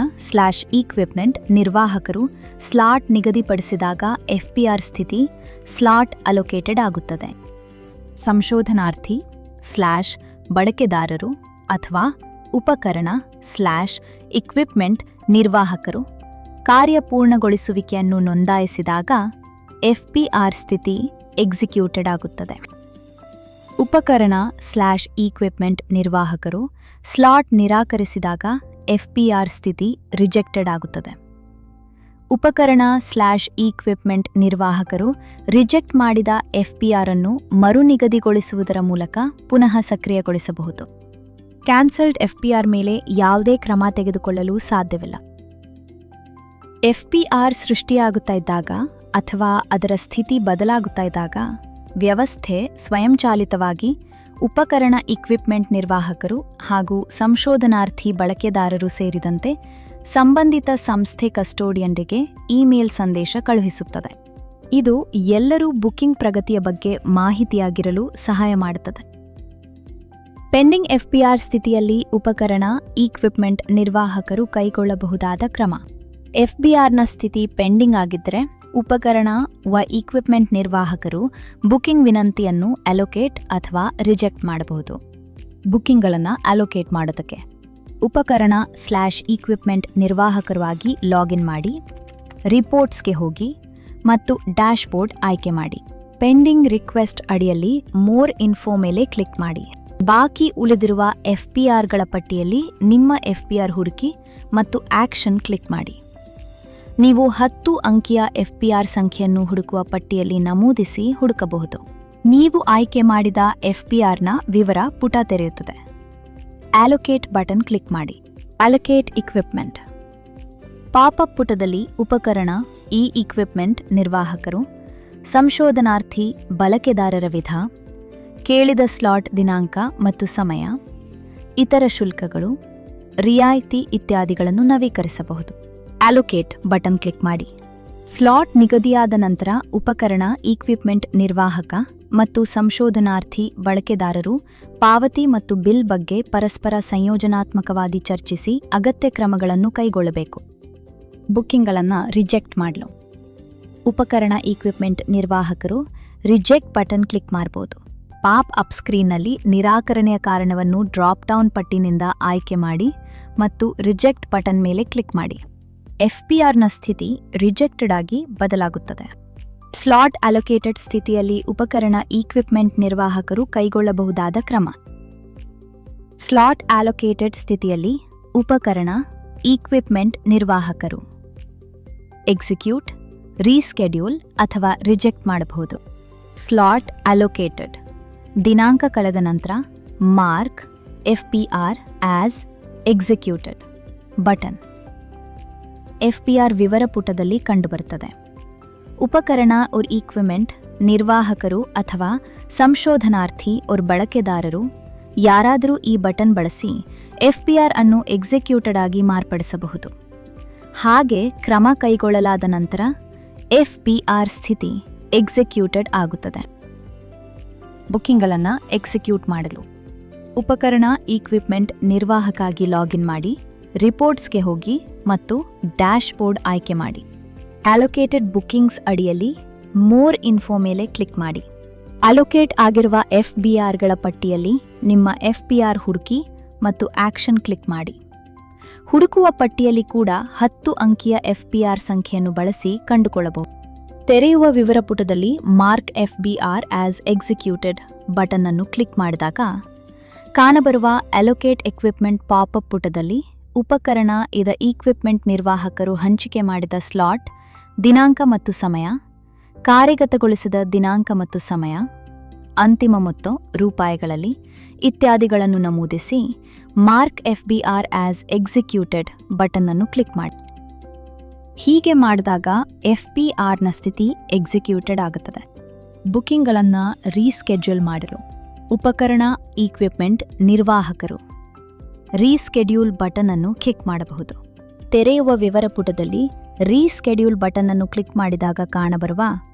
ಇಕ್ವಿಪ್ಮೆಂಟ್ ನಿರ್ವಾಹಕರು ಸ್ಲಾಟ್ ನಿಗದಿಪಡಿಸಿದಾಗ FBR ಸ್ಥಿತಿ ಸ್ಲಾಟ್ ಅಲೋಕೇಟೆಡ್ ಆಗುತ್ತದೆ. ಸಂಶೋಧನಾರ್ಥಿ ಬಳಕೆದಾರರು ಅಥವಾ ಉಪಕರಣ ಇಕ್ವಿಪ್ಮೆಂಟ್ ನಿರ್ವಾಹಕರು ಕಾರ್ಯಪೂರ್ಣಗೊಳಿಸುವಿಕೆಯನ್ನು ನೋಂದಾಯಿಸಿದಾಗ FBR ಸ್ಥಿತಿ ಎಕ್ಸಿಕ್ಯೂಟೆಡ್ ಆಗುತ್ತದೆ. ಉಪಕರಣ ಇಕ್ವಿಪ್ಮೆಂಟ್ ನಿರ್ವಾಹಕರು ಸ್ಲಾಟ್ ನಿರಾಕರಿಸಿದಾಗ FBR ಸ್ಥಿತಿ ರಿಜೆಕ್ಟೆಡ್ ಆಗುತ್ತದೆ. ಉಪಕರಣ ಇಕ್ವಿಪ್ಮೆಂಟ್ ನಿರ್ವಾಹಕರು ರಿಜೆಕ್ಟ್ ಮಾಡಿದ FBR ಅನ್ನು ಮರು ನಿಗದಿಗೊಳಿಸುವುದರ ಮೂಲಕ ಪುನಃ ಸಕ್ರಿಯಗೊಳಿಸಬಹುದು. ಕ್ಯಾನ್ಸಲ್ಡ್ FBR ಮೇಲೆ ಯಾವುದೇ ಕ್ರಮ ತೆಗೆದುಕೊಳ್ಳಲು ಸಾಧ್ಯವಿಲ್ಲ. FBR ಸೃಷ್ಟಿಯಾಗುತ್ತಾ ಇದ್ದಾಗ ಅಥವಾ ಅದರ ಸ್ಥಿತಿ ಬದಲಾಗುತ್ತಾ ಇದ್ದಾಗ ವ್ಯವಸ್ಥೆ ಸ್ವಯಂಚಾಲಿತವಾಗಿ ಉಪಕರಣ ಇಕ್ವಿಪ್ಮೆಂಟ್ ನಿರ್ವಾಹಕರು ಹಾಗೂ ಸಂಶೋಧನಾರ್ಥಿ ಬಳಕೆದಾರರು ಸೇರಿದಂತೆ ಸಂಬಂಧಿತ ಸಂಸ್ಥೆ ಕಸ್ಟೋಡಿಯನ್ರಿಗೆ ಇಮೇಲ್ ಸಂದೇಶ ಕಳುಹಿಸುತ್ತದೆ. ಇದು ಎಲ್ಲರೂ ಬುಕಿಂಗ್ ಪ್ರಗತಿಯ ಬಗ್ಗೆ ಮಾಹಿತಿಯಾಗಿರಲು ಸಹಾಯ ಮಾಡುತ್ತದೆ. ಪೆಂಡಿಂಗ್ FBR ಸ್ಥಿತಿಯಲ್ಲಿ ಉಪಕರಣ ಇಕ್ವಿಪ್ಮೆಂಟ್ ನಿರ್ವಾಹಕರು ಕೈಗೊಳ್ಳಬಹುದಾದ ಕ್ರಮ. FBRನ ಸ್ಥಿತಿ ಪೆಂಡಿಂಗ್ ಆಗಿದ್ದರೆ ಉಪಕರಣ ಇಕ್ವಿಪ್ಮೆಂಟ್ ನಿರ್ವಾಹಕರು ಬುಕಿಂಗ್ ವಿನಂತಿಯನ್ನು ಅಲೋಕೇಟ್ ಅಥವಾ ರಿಜೆಕ್ಟ್ ಮಾಡಬಹುದು. ಬುಕಿಂಗ್ಗಳನ್ನು ಅಲೋಕೇಟ್ ಮಾಡೋದಕ್ಕೆ ಉಪಕರಣ ಇಕ್ವಿಪ್ಮೆಂಟ್ ನಿರ್ವಾಹಕರಾಗಿ ಲಾಗಿನ್ ಮಾಡಿ, ರಿಪೋರ್ಟ್ಸ್ಗೆ ಹೋಗಿ ಮತ್ತು ಡ್ಯಾಶ್ಬೋರ್ಡ್ ಆಯ್ಕೆ ಮಾಡಿ. ಪೆಂಡಿಂಗ್ ರಿಕ್ವೆಸ್ಟ್ ಅಡಿಯಲ್ಲಿ ಮೋರ್ ಇನ್ಫೋ ಮೇಲೆ ಕ್ಲಿಕ್ ಮಾಡಿ. ಬಾಕಿ ಉಳಿದಿರುವ FBRಗಳ ಪಟ್ಟಿಯಲ್ಲಿ ನಿಮ್ಮ FBR ಹುಡುಕಿ ಮತ್ತು ಆಕ್ಷನ್ ಕ್ಲಿಕ್ ಮಾಡಿ. ನೀವು 10 ಅಂಕಿಯ FBR ಸಂಖ್ಯೆಯನ್ನು ಹುಡುಕುವ ಪಟ್ಟಿಯಲ್ಲಿ ನಮೂದಿಸಿ ಹುಡುಕಬಹುದು. ನೀವು ಆಯ್ಕೆ ಮಾಡಿದ FBRನ ವಿವರ ಪುಟ ತೆರೆಯುತ್ತದೆ. ಅಲೋಕೇಟ್ ಬಟನ್ ಕ್ಲಿಕ್ ಮಾಡಿ. ಅಲೋಕೇಟ್ ಇಕ್ವಿಪ್ಮೆಂಟ್ ಪಾಪಪ್ ಪುಟದಲ್ಲಿ ಉಪಕರಣ ಇಕ್ವಿಪ್ಮೆಂಟ್ ನಿರ್ವಾಹಕರು, ಸಂಶೋಧನಾರ್ಥಿ ಬಳಕೆದಾರರ ವಿಧ, ಕೇಳಿದ ಸ್ಲಾಟ್ ದಿನಾಂಕ ಮತ್ತು ಸಮಯ, ಇತರ ಶುಲ್ಕಗಳು, ರಿಯಾಯಿತಿ ಇತ್ಯಾದಿಗಳನ್ನು ನವೀಕರಿಸಬಹುದು. ಅಲೋಕೇಟ್ ಬಟನ್ ಕ್ಲಿಕ್ ಮಾಡಿ. ಸ್ಲಾಟ್ ನಿಗದಿಯಾದ ನಂತರ ಉಪಕರಣ ಇಕ್ವಿಪ್ಮೆಂಟ್ ನಿರ್ವಾಹಕ ಮತ್ತು ಸಂಶೋಧನಾರ್ಥಿ ಬಳಕೆದಾರರು ಪಾವತಿ ಮತ್ತು ಬಿಲ್ ಬಗ್ಗೆ ಪರಸ್ಪರ ಸಂಯೋಜನಾತ್ಮಕವಾಗಿ ಚರ್ಚಿಸಿ ಅಗತ್ಯ ಕ್ರಮಗಳನ್ನು ಕೈಗೊಳ್ಳಬೇಕು. ಬುಕಿಂಗ್ಗಳನ್ನು ರಿಜೆಕ್ಟ್ ಮಾಡಲು ಉಪಕರಣ ಇಕ್ವಿಪ್ಮೆಂಟ್ ನಿರ್ವಾಹಕರು ರಿಜೆಕ್ಟ್ ಬಟನ್ ಕ್ಲಿಕ್ ಮಾಡಬಹುದು. ಪಾಪ್ ಅಪ್ ಸ್ಕ್ರೀನ್ನಲ್ಲಿ ನಿರಾಕರಣೆಯ ಕಾರಣವನ್ನು ಡ್ರಾಪ್ ಡೌನ್ ಪಟ್ಟಿನಿಂದ ಆಯ್ಕೆ ಮಾಡಿ ಮತ್ತು ರಿಜೆಕ್ಟ್ ಬಟನ್ ಮೇಲೆ ಕ್ಲಿಕ್ ಮಾಡಿ. FBRನ ಸ್ಥಿತಿ ರಿಜೆಕ್ಟೆಡ್ ಆಗಿ ಬದಲಾಗುತ್ತದೆ. ಸ್ಲಾಟ್ ಅಲೋಕೇಟೆಡ್ ಸ್ಥಿತಿಯಲ್ಲಿ ಉಪಕರಣ ಇಕ್ವಿಪ್ಮೆಂಟ್ ನಿರ್ವಾಹಕರು ಕೈಗೊಳ್ಳಬಹುದಾದ ಕ್ರಮ. ಸ್ಲಾಟ್ ಅಲೋಕೇಟೆಡ್ ಸ್ಥಿತಿಯಲ್ಲಿ ಉಪಕರಣ ಇಕ್ವಿಪ್ಮೆಂಟ್ ನಿರ್ವಾಹಕರು ಎಕ್ಸಿಕ್ಯೂಟ್, ರೀಸ್ಕೆಡ್ಯೂಲ್ ಅಥವಾ ರಿಜೆಕ್ಟ್ ಮಾಡಬಹುದು. ಸ್ಲಾಟ್ ಅಲೋಕೇಟೆಡ್ ದಿನಾಂಕ ಕಳೆದ ನಂತರ mark FBR as executed button FBR ವಿವರ ಪುಟದಲ್ಲಿ ಕಂಡುಬರುತ್ತದೆ. ಉಪಕರಣ ಇಕ್ವಿಪ್ಮೆಂಟ್ ನಿರ್ವಾಹಕರು ಅಥವಾ ಸಂಶೋಧನಾರ್ಥಿ ಬಳಕೆದಾರರು ಯಾರಾದರೂ ಈ ಬಟನ್ ಬಳಸಿ FBR ಅನ್ನು ಎಕ್ಸಿಕ್ಯೂಟೆಡ್ ಆಗಿ ಮಾರ್ಪಡಿಸಬಹುದು. ಹಾಗೆ ಕ್ರಮ ಕೈಗೊಳ್ಳಲಾದ ನಂತರ FBR ಸ್ಥಿತಿ ಎಕ್ಸಿಕ್ಯೂಟೆಡ್ ಆಗುತ್ತದೆ. ಬುಕಿಂಗ್ಗಳನ್ನು ಎಕ್ಸಿಕ್ಯೂಟ್ ಮಾಡಲು ಉಪಕರಣ ಇಕ್ವಿಪ್ಮೆಂಟ್ ನಿರ್ವಾಹಕಾಗಿ ಲಾಗಿನ್ ಮಾಡಿ, ರಿಪೋರ್ಟ್ಸ್ಗೆ ಹೋಗಿ ಮತ್ತು ಡ್ಯಾಶ್ಬೋರ್ಡ್ ಆಯ್ಕೆ ಮಾಡಿ. ಅಲೋಕೇಟೆಡ್ ಬುಕಿಂಗ್ಸ್ ಅಡಿಯಲ್ಲಿ ಮೋರ್ ಇನ್ಫೋ ಮೇಲೆ ಕ್ಲಿಕ್ ಮಾಡಿ. ಅಲೋಕೇಟ್ ಆಗಿರುವ FBRಗಳ ಪಟ್ಟಿಯಲ್ಲಿ ನಿಮ್ಮ FBR ಹುಡುಕಿ ಮತ್ತು ಆಕ್ಷನ್ ಕ್ಲಿಕ್ ಮಾಡಿ. ಹುಡುಕುವ ಪಟ್ಟಿಯಲ್ಲಿ ಕೂಡ 10 ಅಂಕಿಯ FBR ಸಂಖ್ಯೆಯನ್ನು ಬಳಸಿ ಕಂಡುಕೊಳ್ಳಬಹುದು. ತೆರೆಯುವ ವಿವರ ಪುಟದಲ್ಲಿ mark FBR as executed button ಅನ್ನು ಕ್ಲಿಕ್ ಮಾಡಿದಾಗ ಕಾಣಬರುವ ಅಲೋಕೇಟ್ ಎಕ್ವಿಪ್ಮೆಂಟ್ ಪಾಪ್ಅಪ್ ಪುಟದಲ್ಲಿ ಉಪಕರಣ ಇದ ಈಕ್ವಿಪ್ಮೆಂಟ್ ನಿರ್ವಾಹಕರು ಹಂಚಿಕೆ ಮಾಡಿದ ಸ್ಲಾಟ್, ದಿನಾಂಕ ಮತ್ತು ಸಮಯ, ಕಾರ್ಯಗತಗೊಳಿಸಿದ ದಿನಾಂಕ ಮತ್ತು ಸಮಯ, ಅಂತಿಮ ಮೊತ್ತ ರೂಪಾಯಿಗಳಲ್ಲಿ ಇತ್ಯಾದಿಗಳನ್ನು ನಮೂದಿಸಿ mark FBR as executed button ಅನ್ನು ಕ್ಲಿಕ್ ಮಾಡಿ. ಹೀಗೆ ಮಾಡಿದಾಗ FBRನ ಸ್ಥಿತಿ ಎಕ್ಸಿಕ್ಯೂಟೆಡ್ ಆಗುತ್ತದೆ. ಬುಕಿಂಗ್ಗಳನ್ನು ರೀಸ್ಕೆಡ್ಯೂಲ್ ಮಾಡಲು ಉಪಕರಣ ಈಕ್ವಿಪ್ಮೆಂಟ್ ನಿರ್ವಾಹಕರು ರೀಸ್ಕೆಡ್ಯೂಲ್ ಬಟನ್ ಅನ್ನು ಕ್ಲಿಕ್ ಮಾಡಬಹುದು. ತೆರೆಯುವ ವಿವರ ಪುಟದಲ್ಲಿ ರೀಸ್ಕೆಡ್ಯೂಲ್ ಬಟನ್ ಅನ್ನು ಕ್ಲಿಕ್ ಮಾಡಿದಾಗ ಕಾಣಬರುವ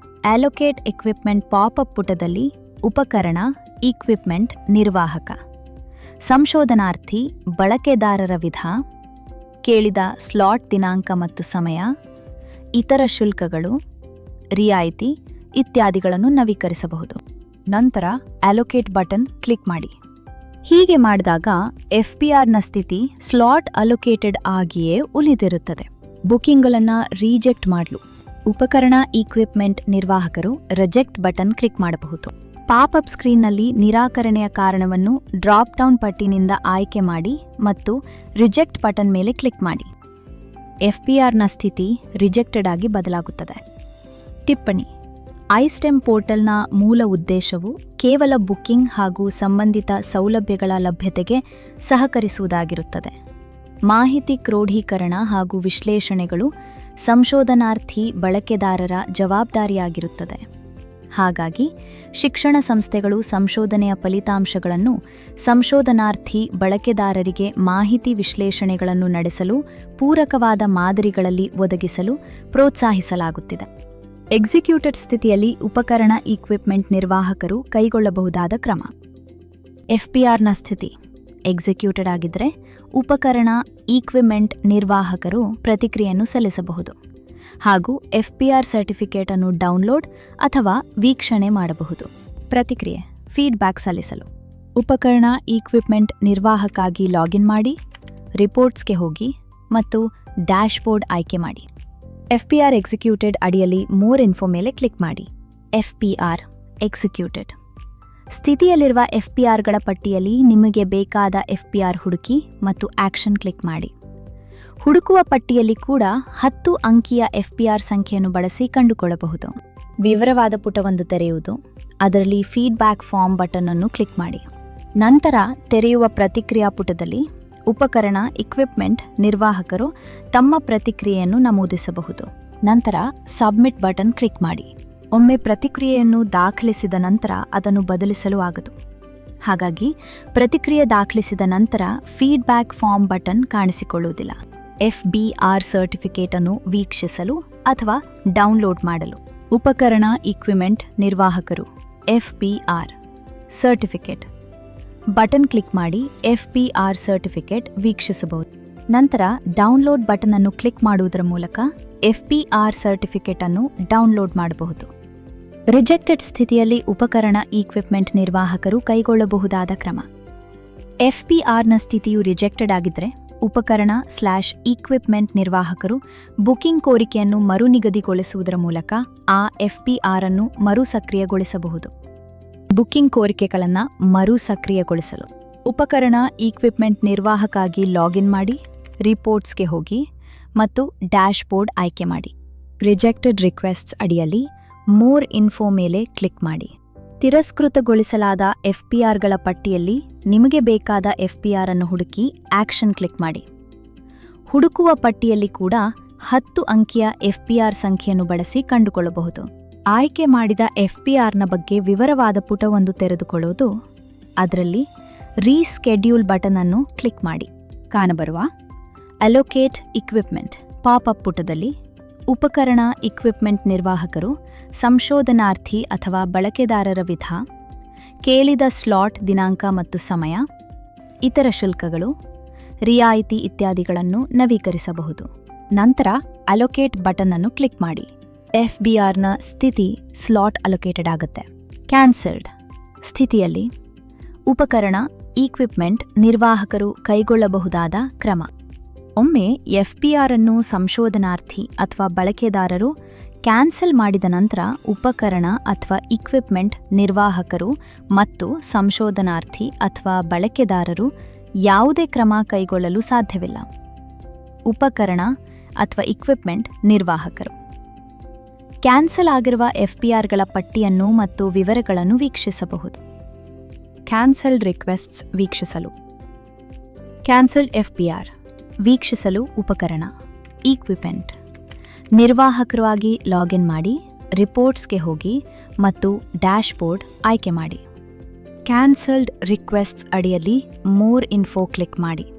ಅಲೋಕೇಟ್ ಎಕ್ವಿಪ್ಮೆಂಟ್ ಪಾಪ್ಅಪ್ ಪುಟದಲ್ಲಿ ಉಪಕರಣ ಈಕ್ವಿಪ್ಮೆಂಟ್ ನಿರ್ವಾಹಕ, ಸಂಶೋಧನಾರ್ಥಿ ಬಳಕೆದಾರರ ವಿಧ, ಕೇಳಿದ ಸ್ಲಾಟ್ ದಿನಾಂಕ ಮತ್ತು ಸಮಯ, ಇತರ ಶುಲ್ಕಗಳು, ರಿಯಾಯಿತಿ ಇತ್ಯಾದಿಗಳನ್ನು ನವೀಕರಿಸಬಹುದು. ನಂತರ ಅಲೋಕೇಟ್ ಬಟನ್ ಕ್ಲಿಕ್ ಮಾಡಿ. ಹೀಗೆ ಮಾಡಿದಾಗ FBRನ ಸ್ಥಿತಿ ಸ್ಲಾಟ್ ಅಲೋಕೇಟೆಡ್ ಆಗಿಯೇ ಉಳಿದಿರುತ್ತದೆ. ಬುಕಿಂಗ್ಗಳನ್ನು ರಿಜೆಕ್ಟ್ ಮಾಡಲು ಉಪಕರಣ ಈಕ್ವಿಪ್ಮೆಂಟ್ ನಿರ್ವಾಹಕರು ರಿಜೆಕ್ಟ್ ಬಟನ್ ಕ್ಲಿಕ್ ಮಾಡಬಹುದು. ಪಾಪ್ಅಪ್ ಸ್ಕ್ರೀನ್ನಲ್ಲಿ ನಿರಾಕರಣೆಯ ಕಾರಣವನ್ನು ಡ್ರಾಪ್ ಡೌನ್ ಪಟ್ಟಿನಿಂದ ಆಯ್ಕೆ ಮಾಡಿ ಮತ್ತು ರಿಜೆಕ್ಟ್ ಬಟನ್ ಮೇಲೆ ಕ್ಲಿಕ್ ಮಾಡಿ. FBRನ ಸ್ಥಿತಿ ರಿಜೆಕ್ಟೆಡ್ ಆಗಿ ಬದಲಾಗುತ್ತದೆ. ಟಿಪ್ಪಣಿ: ಐಸ್ಟೆಮ್ ಪೋರ್ಟಲ್ನ ಮೂಲ ಉದ್ದೇಶವು ಕೇವಲ ಬುಕಿಂಗ್ ಹಾಗೂ ಸಂಬಂಧಿತ ಸೌಲಭ್ಯಗಳ ಲಭ್ಯತೆಗೆ ಸಹಕರಿಸುವುದಾಗಿರುತ್ತದೆ. ಮಾಹಿತಿ ಕ್ರೋಢೀಕರಣ ಹಾಗೂ ವಿಶ್ಲೇಷಣೆಗಳು ಸಂಶೋಧನಾರ್ಥಿ ಬಳಕೆದಾರರ ಜವಾಬ್ದಾರಿಯಾಗಿರುತ್ತದೆ. ಹಾಗಾಗಿ ಶಿಕ್ಷಣ ಸಂಸ್ಥೆಗಳು ಸಂಶೋಧನೆಯ ಫಲಿತಾಂಶಗಳನ್ನು ಸಂಶೋಧನಾರ್ಥಿ ಬಳಕೆದಾರರಿಗೆ ಮಾಹಿತಿ ವಿಶ್ಲೇಷಣೆಗಳನ್ನು ನಡೆಸಲು ಪೂರಕವಾದ ಮಾದರಿಗಳಲ್ಲಿ ಒದಗಿಸಲು ಪ್ರೋತ್ಸಾಹಿಸಲಾಗುತ್ತಿದೆ. ಎಕ್ಸಿಕ್ಯೂಟೆಡ್ ಸ್ಥಿತಿಯಲ್ಲಿ ಉಪಕರಣ ಈಕ್ವಿಪ್ಮೆಂಟ್ ನಿರ್ವಾಹಕರು ಕೈಗೊಳ್ಳಬಹುದಾದ ಕ್ರಮ: FBRನ ಸ್ಥಿತಿ ಎಕ್ಸಿಕ್ಯೂಟೆಡ್ ಆಗಿದ್ದರೆ ಉಪಕರಣ ಈಕ್ವಿಪ್ಮೆಂಟ್ ನಿರ್ವಾಹಕರು ಪ್ರತಿಕ್ರಿಯೆಯನ್ನು ಸಲ್ಲಿಸಬಹುದು ಹಾಗೂ FBR ಸರ್ಟಿಫಿಕೇಟ್ ಅನ್ನು ಡೌನ್ಲೋಡ್ ಅಥವಾ ವೀಕ್ಷಣೆ ಮಾಡಬಹುದು. ಪ್ರತಿಕ್ರಿಯೆ ಫೀಡ್ಬ್ಯಾಕ್ ಸಲ್ಲಿಸಲು ಉಪಕರಣ ಈಕ್ವಿಪ್ಮೆಂಟ್ ನಿರ್ವಾಹಕಾಗಿ ಲಾಗಿನ್ ಮಾಡಿ, ರಿಪೋರ್ಟ್ಸ್ಗೆ ಹೋಗಿ ಮತ್ತು ಡ್ಯಾಶ್ಬೋರ್ಡ್ ಆಯ್ಕೆ ಮಾಡಿ. FBR ಎಕ್ಸಿಕ್ಯೂಟೆಡ್ ಅಡಿಯಲ್ಲಿ ಮೋರ್ ಇನ್ಫೋ ಮೇಲೆ ಕ್ಲಿಕ್ ಮಾಡಿ. FBR ಎಕ್ಸಿಕ್ಯೂಟೆಡ್ ಸ್ಥಿತಿಯಲ್ಲಿರುವ FBRಗಳ ಪಟ್ಟಿಯಲ್ಲಿ ನಿಮಗೆ ಬೇಕಾದ FBR ಹುಡುಕಿ ಮತ್ತು ಆಕ್ಷನ್ ಕ್ಲಿಕ್ ಮಾಡಿ. ಹುಡುಕುವ ಪಟ್ಟಿಯಲ್ಲಿ ಕೂಡ 10 ಅಂಕಿಯ FBR ಸಂಖ್ಯೆಯನ್ನು ಬಳಸಿ ಕಂಡುಕೊಳ್ಳಬಹುದು. ವಿವರವಾದ ಪುಟವೊಂದು ತೆರೆಯುವುದು, ಅದರಲ್ಲಿ ಫೀಡ್ಬ್ಯಾಕ್ ಫಾರ್ಮ್ ಬಟನ್ ಅನ್ನು ಕ್ಲಿಕ್ ಮಾಡಿ. ನಂತರ ತೆರೆಯುವ ಪ್ರತಿಕ್ರಿಯಾ ಪುಟದಲ್ಲಿ ಉಪಕರಣ ಇಕ್ವಿಪ್ಮೆಂಟ್ ನಿರ್ವಾಹಕರು ತಮ್ಮ ಪ್ರತಿಕ್ರಿಯೆಯನ್ನು ನಮೂದಿಸಬಹುದು. ನಂತರ ಸಬ್ಮಿಟ್ ಬಟನ್ ಕ್ಲಿಕ್ ಮಾಡಿ. ಒಮ್ಮೆ ಪ್ರತಿಕ್ರಿಯೆಯನ್ನು ದಾಖಲಿಸಿದ ನಂತರ ಅದನ್ನು ಬದಲಿಸಲು ಆಗದು. ಹಾಗಾಗಿ ಪ್ರತಿಕ್ರಿಯೆ ದಾಖಲಿಸಿದ ನಂತರ ಫೀಡ್ಬ್ಯಾಕ್ ಫಾರ್ಮ್ ಬಟನ್ ಕಾಣಿಸಿಕೊಳ್ಳುವುದಿಲ್ಲ. FBR ಸರ್ಟಿಫಿಕೇಟ್ ಅನ್ನು ವೀಕ್ಷಿಸಲು ಅಥವಾ ಡೌನ್ಲೋಡ್ ಮಾಡಲು ಉಪಕರಣ ಈಕ್ವಿಪ್ಮೆಂಟ್ ನಿರ್ವಾಹಕರು FBR ಸರ್ಟಿಫಿಕೇಟ್ ಬಟನ್ ಕ್ಲಿಕ್ ಮಾಡಿ FBR ಸರ್ಟಿಫಿಕೇಟ್ ವೀಕ್ಷಿಸಬಹುದು. ನಂತರ ಡೌನ್ಲೋಡ್ ಬಟನ್ ಅನ್ನು ಕ್ಲಿಕ್ ಮಾಡುವುದರ ಮೂಲಕ FBR ಸರ್ಟಿಫಿಕೇಟ್ ಅನ್ನು ಡೌನ್ಲೋಡ್ ಮಾಡಬಹುದು. ರಿಜೆಕ್ಟೆಡ್ ಸ್ಥಿತಿಯಲ್ಲಿ ಉಪಕರಣ ಈಕ್ವಿಪ್ಮೆಂಟ್ ನಿರ್ವಾಹಕರು ಕೈಗೊಳ್ಳಬಹುದಾದ ಕ್ರಮ: FBRನ ಸ್ಥಿತಿಯು ರಿಜೆಕ್ಟೆಡ್ ಆಗಿದ್ದರೆ ಉಪಕರಣ/ಈಕ್ವಿಪ್ಮೆಂಟ್ ನಿರ್ವಾಹಕರು ಬುಕಿಂಗ್ ಕೋರಿಕೆಯನ್ನು ಮರುನಿಗದಿಗೊಳಿಸುವುದರ ಮೂಲಕ ಆ FBR ಅನ್ನು ಮರು ಸಕ್ರಿಯಗೊಳಿಸಬಹುದು. ಬುಕಿಂಗ್ ಕೋರಿಕೆಗಳನ್ನು ಮರು ಸಕ್ರಿಯಗೊಳಿಸಲು ಉಪಕರಣ ಈಕ್ವಿಪ್ಮೆಂಟ್ ನಿರ್ವಾಹಕಾಗಿ ಲಾಗಿನ್ ಮಾಡಿ, ರಿಪೋರ್ಟ್ಸ್ಗೆ ಹೋಗಿ ಮತ್ತು ಡ್ಯಾಶ್ಬೋರ್ಡ್ ಆಯ್ಕೆ ಮಾಡಿ. ರಿಜೆಕ್ಟೆಡ್ ರಿಕ್ವೆಸ್ಟ್ಸ್ ಅಡಿಯಲ್ಲಿ ಮೋರ್ ಇನ್ಫೋ ಮೇಲೆ ಕ್ಲಿಕ್ ಮಾಡಿ. ತಿರಸ್ಕೃತಗೊಳಿಸಲಾದ FBRಗಳ ಪಟ್ಟಿಯಲ್ಲಿ ನಿಮಗೆ ಬೇಕಾದ FBR ಅನ್ನು ಹುಡುಕಿ ಆಕ್ಷನ್ ಕ್ಲಿಕ್ ಮಾಡಿ. ಹುಡುಕುವ ಪಟ್ಟಿಯಲ್ಲಿ ಕೂಡ 10 ಅಂಕಿಯ FBR ಸಂಖ್ಯೆಯನ್ನು ಬಳಸಿ ಕಂಡುಕೊಳ್ಳಬಹುದು. ಆಯ್ಕೆ ಮಾಡಿದ FBRನ ಬಗ್ಗೆ ವಿವರವಾದ ಪುಟವೊಂದು ತೆರೆದುಕೊಳ್ಳುವುದು, ಅದರಲ್ಲಿ ರೀಸ್ಕೆಡ್ಯೂಲ್ ಬಟನ್ ಅನ್ನು ಕ್ಲಿಕ್ ಮಾಡಿ. ಕಾಣಬರುವ ಅಲೋಕೇಟ್ ಇಕ್ವಿಪ್ಮೆಂಟ್ ಪಾಪ್ಅಪ್ ಪುಟದಲ್ಲಿ ಉಪಕರಣ ಇಕ್ವಿಪ್ಮೆಂಟ್ ನಿರ್ವಾಹಕರು ಸಂಶೋಧನಾರ್ಥಿ ಅಥವಾ ಬಳಕೆದಾರರ ವಿಧ, ಕೇಳಿದ ಸ್ಲಾಟ್ ದಿನಾಂಕ ಮತ್ತು ಸಮಯ, ಇತರ ಶುಲ್ಕಗಳು, ರಿಯಾಯಿತಿ ಇತ್ಯಾದಿಗಳನ್ನು ನವೀಕರಿಸಬಹುದು. ನಂತರ ಅಲೋಕೇಟ್ ಬಟನ್ ಅನ್ನು ಕ್ಲಿಕ್ ಮಾಡಿ. FBRನ ಸ್ಥಿತಿ ಸ್ಲಾಟ್ ಅಲೋಕೇಟೆಡ್ ಆಗುತ್ತೆ. ಕ್ಯಾನ್ಸಲ್ಡ್ ಸ್ಥಿತಿಯಲ್ಲಿ ಉಪಕರಣ ಈಕ್ವಿಪ್ಮೆಂಟ್ ನಿರ್ವಾಹಕರು ಕೈಗೊಳ್ಳಬಹುದಾದ ಕ್ರಮ. ಒಮ್ಮೆ FPR ಅನ್ನು ಸಂಶೋಧನಾರ್ಥಿ ಅಥವಾ ಬಳಕೆದಾರರು ಕ್ಯಾನ್ಸಲ್ ಮಾಡಿದ ನಂತರ ಉಪಕರಣ ಅಥವಾ ಇಕ್ವಿಪ್ಮೆಂಟ್ ನಿರ್ವಾಹಕರು ಮತ್ತು ಸಂಶೋಧನಾರ್ಥಿ ಅಥವಾ ಬಳಕೆದಾರರು ಯಾವುದೇ ಕ್ರಮ ಕೈಗೊಳ್ಳಲು ಸಾಧ್ಯವಿಲ್ಲ. ಉಪಕರಣ ಅಥವಾ ಇಕ್ವಿಪ್ಮೆಂಟ್ ನಿರ್ವಾಹಕರು ಕ್ಯಾನ್ಸಲ್ ಆಗಿರುವ FPRಗಳ ಪಟ್ಟಿಯನ್ನು ಮತ್ತು ವಿವರಗಳನ್ನು ವೀಕ್ಷಿಸಬಹುದು. ಕ್ಯಾನ್ಸಲ್ಡ್ ರಿಕ್ವೆಸ್ಟ್ಸ್ ವೀಕ್ಷಿಸಲು ಕ್ಯಾನ್ಸಲ್ಡ್ FPR ವೀಕ್ಷಿಸಲು ಉಪಕರಣ ಈಕ್ವಿಪ್ಮೆಂಟ್ ನಿರ್ವಾಹಕರಾಗಿ ಲಾಗಿನ್ ಮಾಡಿ ರಿಪೋರ್ಟ್ಸ್ಗೆ ಹೋಗಿ ಮತ್ತು ಡ್ಯಾಶ್ಬೋರ್ಡ್ ಆಯ್ಕೆ ಮಾಡಿ. ಕ್ಯಾನ್ಸಲ್ಡ್ ರಿಕ್ವೆಸ್ಟ್ಸ್ ಅಡಿಯಲ್ಲಿ ಮೋರ್ ಇನ್ಫೋ ಕ್ಲಿಕ್ ಮಾಡಿ.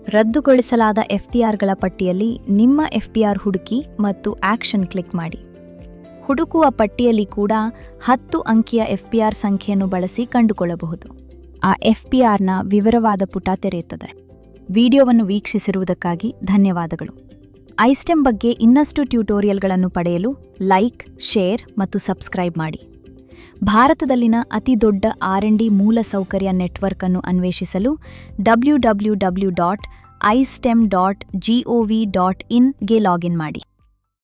ರದ್ದುಗೊಳಿಸಲಾದ FPRಗಳ ಪಟ್ಟಿಯಲ್ಲಿ ನಿಮ್ಮ FPR ಹುಡುಕಿ ಮತ್ತು ಆಕ್ಷನ್ ಕ್ಲಿಕ್ ಮಾಡಿ. ಹುಡುಕುವ ಪಟ್ಟಿಯಲ್ಲಿ ಕೂಡ 10 ಅಂಕಿಯ FPR ಸಂಖ್ಯೆಯನ್ನು ಬಳಸಿ ಕಂಡುಕೊಳ್ಳಬಹುದು. ಆ FPRನ ವಿವರವಾದ ಪುಟ ತೆರೆಯುತ್ತದೆ. ವಿಡಿಯೋವನ್ನು ವೀಕ್ಷಿಸಿರುವುದಕ್ಕಾಗಿ ಧನ್ಯವಾದಗಳು. ಐಸ್ಟೆಮ್ ಬಗ್ಗೆ ಇನ್ನಷ್ಟು ಟ್ಯುಟೋರಿಯಲ್ಗಳನ್ನು ಪಡೆಯಲು ಲೈಕ್, ಶೇರ್ ಮತ್ತು ಸಬ್ಸ್ಕ್ರೈಬ್ ಮಾಡಿ. ಭಾರತದಲ್ಲಿನ ಅತಿ ದೊಡ್ಡ R&D ಮೂಲಸೌಕರ್ಯ ನೆಟ್ವರ್ಕ್ ಅನ್ನು ಅನ್ವೇಷಿಸಲು www.istem.gov.in ಗೆ ಲಾಗಿನ್ ಮಾಡಿ.